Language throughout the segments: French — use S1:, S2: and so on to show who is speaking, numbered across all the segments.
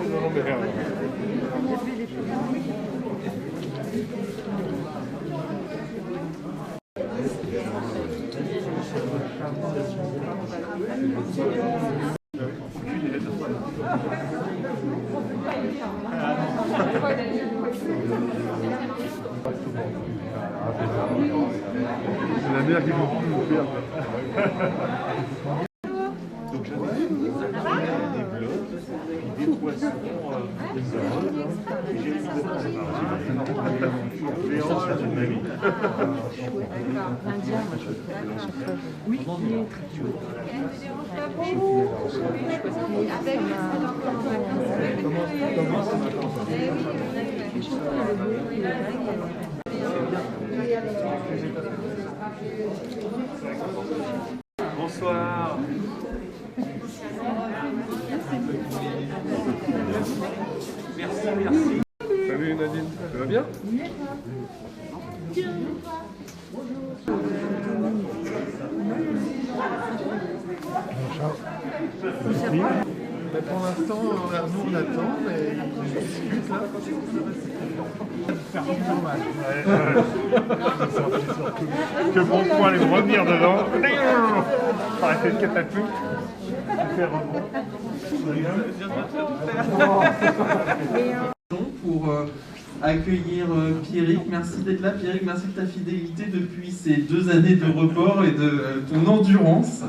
S1: C'est la mère qui veut plus le faire.
S2: Donc j'avais des blocs, des poissons, et j'ai fait de ma vie.
S3: Oui, il est très chaud.
S2: Bonsoir. Merci, merci.
S1: Salut Nadine, ça va bien? Mais pour l'instant, nous on attend, mais je discute là.
S2: Que bon point aller revenir dedans. Arrêtez de catapulte.
S4: Pour accueillir Pierrick. Merci d'être là, Pierrick. Merci de ta fidélité depuis ces 2 années de report et de ton endurance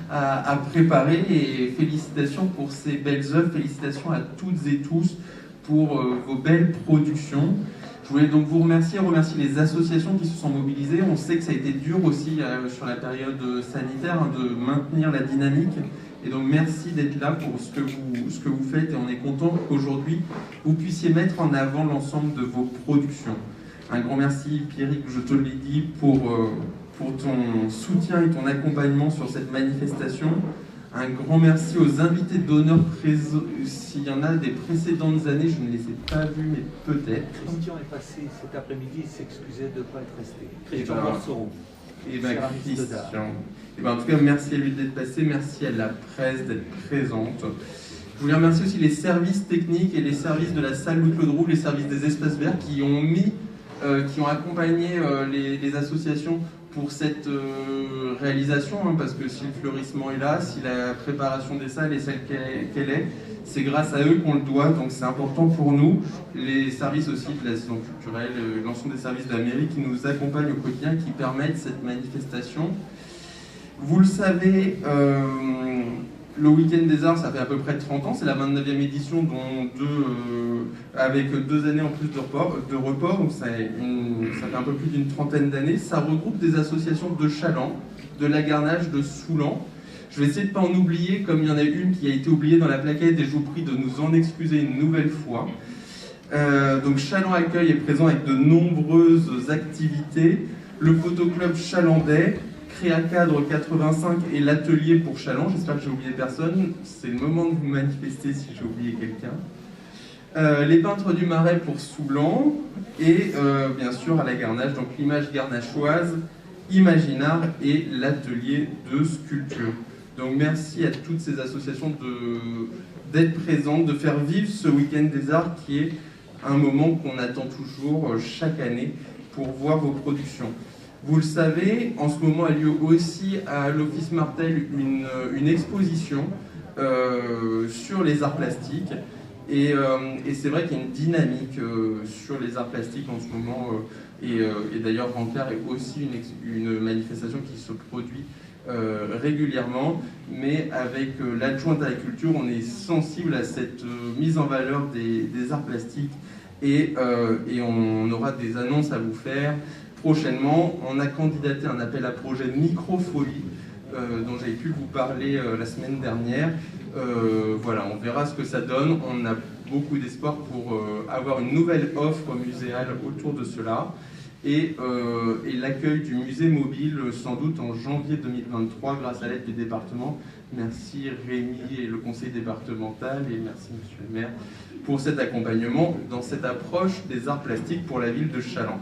S4: à préparer. Et félicitations pour ces belles œuvres. Félicitations à toutes et tous pour vos belles productions. Je voulais donc vous remercier les associations qui se sont mobilisées. On sait que ça a été dur aussi sur la période sanitaire de maintenir la dynamique. Et donc merci d'être là pour ce que vous faites et on est content qu'aujourd'hui vous puissiez mettre en avant l'ensemble de vos productions. Un grand merci Pierrick, je te l'ai dit, pour ton soutien et ton accompagnement sur cette manifestation. Un grand merci aux invités d'honneur présents. S'il y en a des précédentes années, je ne les ai pas vus, mais peut-être.
S2: Christian est passé cet après-midi, il s'excusait de ne pas être resté. Christian
S4: ben,
S2: Borsereau.
S4: Et bien Christian. Et ben, en tout cas, merci à lui d'être passé, merci à la presse d'être présente. Je voulais remercier aussi les services techniques et les services de la salle Louis-Claude Roux, les services des espaces verts qui ont accompagné les associations pour cette réalisation, hein, parce que si le fleurissement est là, si la préparation des salles est celle qu'elle est, c'est grâce à eux qu'on le doit, donc c'est important pour nous. Les services aussi de la saison culturelle, l'ensemble des services de la mairie qui nous accompagnent au quotidien, qui permettent cette manifestation. Vous le savez, le Week-end des Arts, ça fait à peu près 30 ans, c'est la 29e édition, dont avec 2 années en plus de report, donc ça fait un peu plus d'une trentaine d'années. Ça regroupe des associations de Chaland, de Lagarnage, de Soulan. Je vais essayer de ne pas en oublier, comme il y en a une qui a été oubliée dans la plaquette, et je vous prie de nous en excuser une nouvelle fois. Donc Chaland Accueil est présent avec de nombreuses activités. Le photoclub chalandais, Créacadre 85 et l'atelier pour Chaland. J'espère que j'ai oublié personne. C'est le moment de vous manifester si j'ai oublié quelqu'un. Les peintres du Marais pour Soulan et bien sûr à la Garnache, donc l'image garnachoise, Imaginard et l'atelier de sculpture. Donc merci à toutes ces associations d'être présentes, de faire vivre ce week-end des arts qui est un moment qu'on attend toujours chaque année pour voir vos productions. Vous le savez, en ce moment a lieu aussi à l'Office Martel une exposition sur les arts plastiques. Et c'est vrai qu'il y a une dynamique sur les arts plastiques en ce moment. Et d'ailleurs, Ranclard est aussi une manifestation qui se produit régulièrement. Mais avec l'adjointe à la culture, on est sensible à cette mise en valeur des arts plastiques. Et on aura des annonces à vous faire. Prochainement, on a candidaté un appel à projet Microfolie, dont j'avais pu vous parler la semaine dernière. Voilà, on verra ce que ça donne. On a beaucoup d'espoir pour avoir une nouvelle offre muséale autour de cela. Et l'accueil du musée mobile, sans doute en janvier 2023, grâce à l'aide du département. Merci Rémi et le conseil départemental, et merci monsieur le maire pour cet accompagnement dans cette approche des arts plastiques pour la ville de Chaland.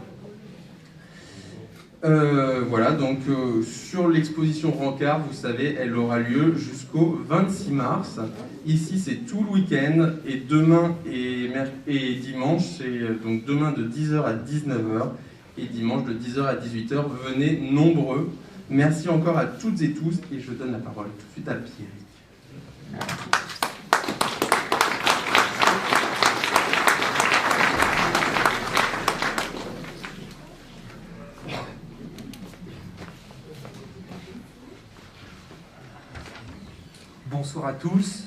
S4: Voilà, donc sur l'exposition Rancard, vous savez, elle aura lieu jusqu'au 26 mars. Ici, c'est tout le week-end, et demain et dimanche, c'est donc demain de 10h à 19h, et dimanche de 10h à 18h. Venez nombreux. Merci encore à toutes et tous, et je donne la parole tout de suite à Pierre.
S5: Bonsoir à tous.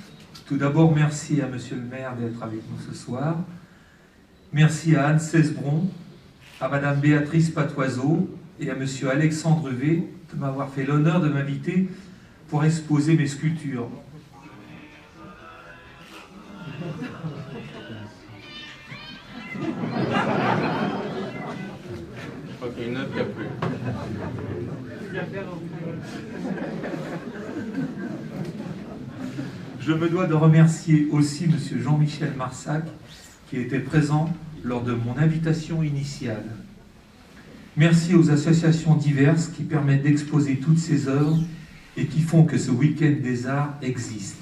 S5: Tout d'abord, merci à Monsieur le maire d'être avec nous ce soir. Merci à Anne Cesbron, à Madame Béatrice Patoiseau et à Monsieur Alexandre V de m'avoir fait l'honneur de m'inviter pour exposer mes sculptures.
S4: Je crois qu'il y a une note qui a plu.
S5: Je me dois de remercier aussi Monsieur Jean-Michel Marsac, qui était présent lors de mon invitation initiale. Merci aux associations diverses qui permettent d'exposer toutes ces œuvres et qui font que ce week-end des arts existe.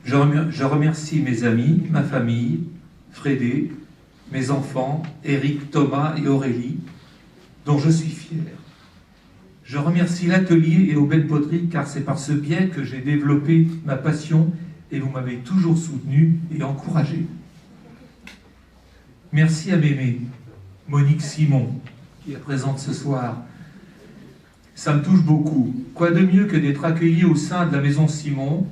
S5: Je remercie mes amis, ma famille, Frédé, mes enfants, Eric, Thomas et Aurélie, dont je suis fier. Je remercie l'atelier et Aubaine Poterie, car c'est par ce biais que j'ai développé ma passion et vous m'avez toujours soutenu et encouragé. Merci à Mémé, Monique Simon, qui est présente ce soir. Ça me touche beaucoup. Quoi de mieux que d'être accueilli au sein de la maison Simon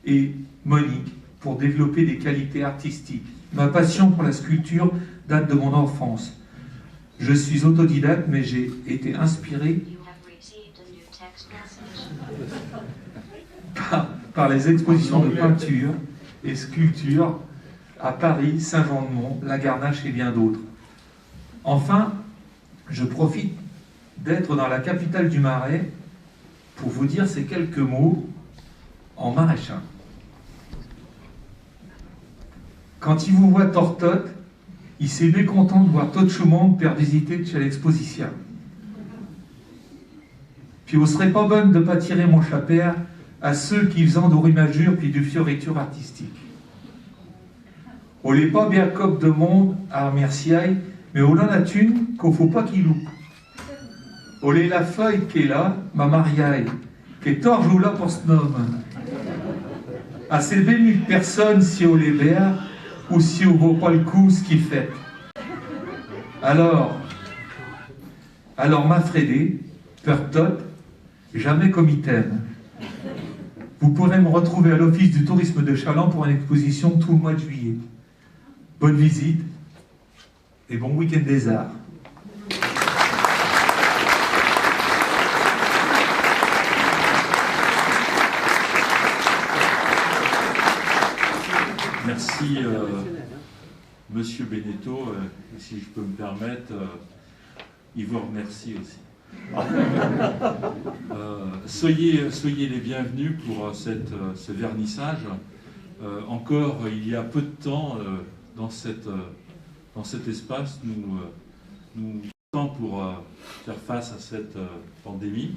S5: et Monique pour développer des qualités artistiques. Ma passion pour la sculpture date de mon enfance. Je suis autodidacte, mais j'ai été inspiré par les expositions de peinture et sculpture à Paris, Saint-Jean-de-Mont, La Garnache et bien d'autres. Enfin, je profite d'être dans la capitale du Marais pour vous dire ces quelques mots en maraîchin. Quand il vous voit tortote, il s'est mécontent de voir tout le monde faire visiter chez l'exposition. Puis vous serez pas bonne de pas tirer mon chapeau à ceux qui faisant de rumagure puis de fioriture artistique. On n'est pas bien cop de monde à remercier, mais on en a une qu'on faut pas qu'il loupe. On est la feuille qui est là, ma mariaille, qui est torche ou là pour ce nom. À ces 20 000 personnes, si on les verre, ou si on vaut pas le coup ce qu'il fait. Alors ma Frédé, Pertot, jamais comme il t'aime. Vous pourrez me retrouver à l'Office du tourisme de Challans pour une exposition tout le mois de juillet. Bonne visite et bon week-end des arts.
S3: Merci, Monsieur Beneteau, si je peux me permettre, il vous remercie aussi. Soyez les bienvenus pour ce vernissage. Encore il y a peu de temps, dans cet espace, nous temps pour faire face à cette pandémie.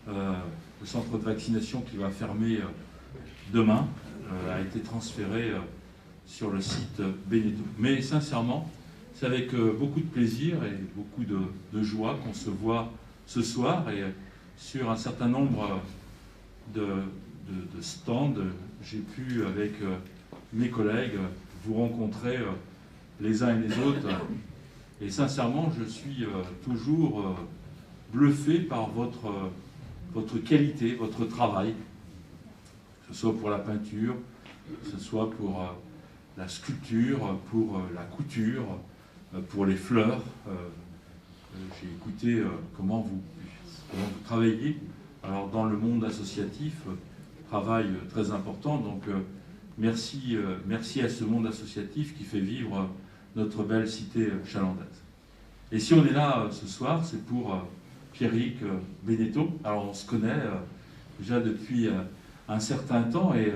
S3: Le centre de vaccination qui va fermer demain a été transféré sur le site Beneteau. Mais sincèrement, c'est avec beaucoup de plaisir et beaucoup de joie qu'on se voit ce soir, et sur un certain nombre de stands, j'ai pu, avec mes collègues, vous rencontrer les uns et les autres. Et sincèrement, je suis toujours bluffé par votre qualité, votre travail, que ce soit pour la peinture, que ce soit pour la sculpture, pour la couture, pour les fleurs. J'ai écouté comment vous travaillez. Alors dans le monde associatif, travail très important. Donc merci à ce monde associatif qui fait vivre notre belle cité chalandaise. Et si on est là ce soir, c'est pour Pierrick Beneteau. Alors on se connaît déjà depuis un certain temps, et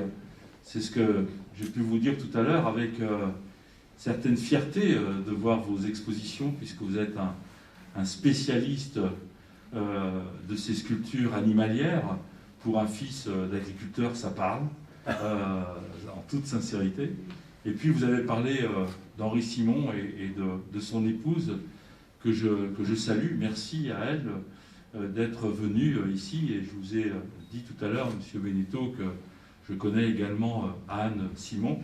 S3: c'est ce que j'ai pu vous dire tout à l'heure avec certaine fierté de voir vos expositions, puisque vous êtes un spécialiste de ces sculptures animalières. Pour un fils d'agriculteur, ça parle, en toute sincérité. Et puis vous avez parlé d'Henri Simon et de son épouse, que je salue. Merci à elle d'être venue ici. Et je vous ai dit tout à l'heure, M. Beneteau, que je connais également Anne Simon,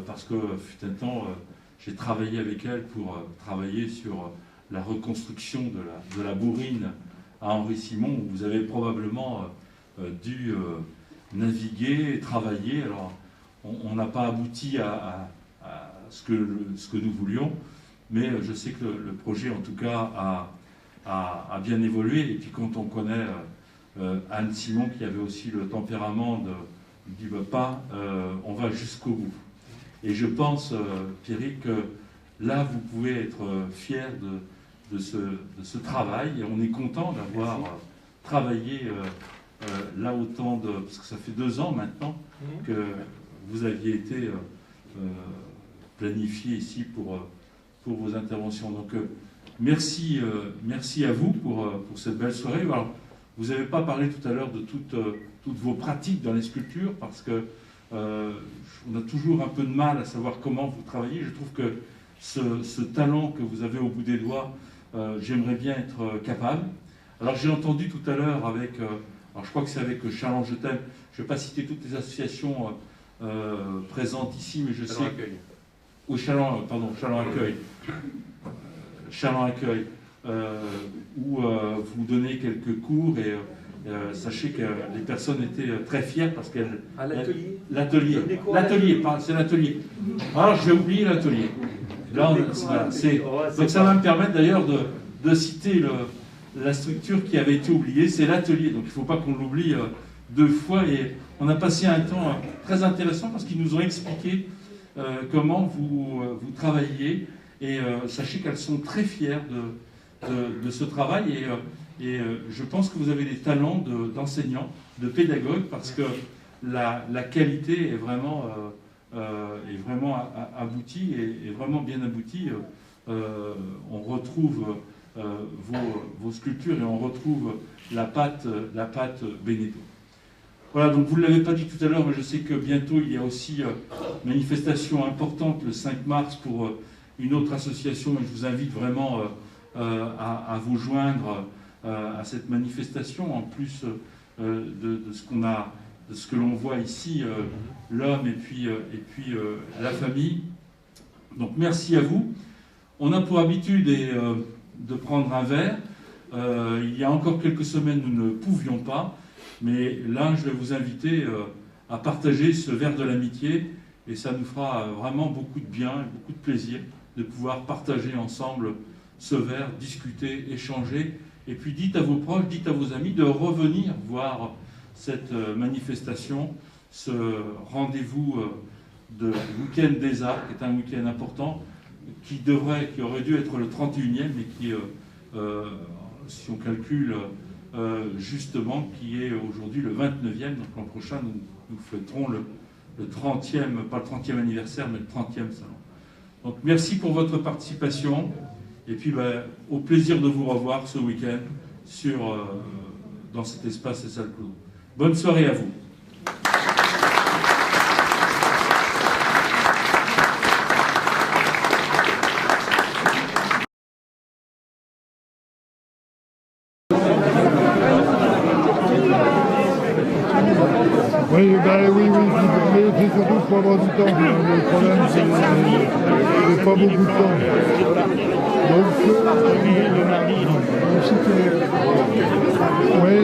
S3: parce que fut un temps, j'ai travaillé avec elle pour travailler sur la reconstruction de la bourrine à Henri Simon, où vous avez probablement dû naviguer et travailler. Alors, on n'a pas abouti à ce que nous voulions, mais je sais que le projet, en tout cas, a bien évolué. Et puis quand on connaît Anne Simon, qui avait aussi le tempérament du pas, on va jusqu'au bout. Et je pense, Pierrick, que là, vous pouvez être fier de ce travail. Et on est content d'avoir travaillé là autant parce que ça fait 2 ans maintenant que vous aviez été planifié ici pour vos interventions. Donc merci à vous pour cette belle soirée. Alors, vous n'avez pas parlé tout à l'heure de toutes vos pratiques dans les sculptures, parce que on a toujours un peu de mal à savoir comment vous travaillez. Je trouve que ce talent que vous avez au bout des doigts, j'aimerais bien être capable. Alors j'ai entendu tout à l'heure avec, alors je crois que c'est avec Charles Je t'aime, je ne vais pas citer toutes les associations présentes ici, mais je sais... Ou Chaland Accueil. Chaland Accueil, où vous donnez quelques cours et sachez que les personnes étaient très fières parce qu'elles...
S6: À l'atelier.
S3: L'atelier, c'est l'atelier. Alors je vais oublier l'atelier. Là, voilà, donc ça va me permettre d'ailleurs de citer la structure qui avait été oubliée, c'est l'atelier. Donc il ne faut pas qu'on l'oublie 2 fois. Et on a passé un temps très intéressant parce qu'ils nous ont expliqué comment vous travaillez. Et sachez qu'elles sont très fières de ce travail. Et je pense que vous avez des talents d'enseignant, de pédagogue, parce que la qualité est vraiment aboutie et vraiment bien aboutie. On retrouve vos sculptures et on retrouve la patte Beneteau. Voilà, donc vous ne l'avez pas dit tout à l'heure, mais je sais que bientôt il y a aussi une manifestation importante le 5 mars pour une autre association, et je vous invite vraiment à vous joindre à cette manifestation, en plus de ce que l'on voit ici, l'homme et puis la famille. Donc merci à vous. On a pour habitude de prendre un verre. Il y a encore quelques semaines, nous ne pouvions pas, mais là, je vais vous inviter à partager ce verre de l'amitié, et ça nous fera vraiment beaucoup de bien et beaucoup de plaisir de pouvoir partager ensemble ce verre, discuter, échanger. Et puis dites à vos proches, dites à vos amis de revenir voir cette manifestation, ce rendez-vous de week-end des arts, qui est un week-end important, qui aurait dû être le 31e, mais qui, si on calcule justement, qui est aujourd'hui le 29e. Donc l'an prochain, nous fêterons le 30e, pas le 30e anniversaire, mais le 30e salon. Donc merci pour votre participation. Et puis, au plaisir de vous revoir ce week-end dans cet espace et salle Clos. Bonne soirée à vous.
S2: Oui, mais c'est surtout pour avoir du temps. Le problème, c'est que j'ai pas beaucoup de temps. Donc, le mardi, oui.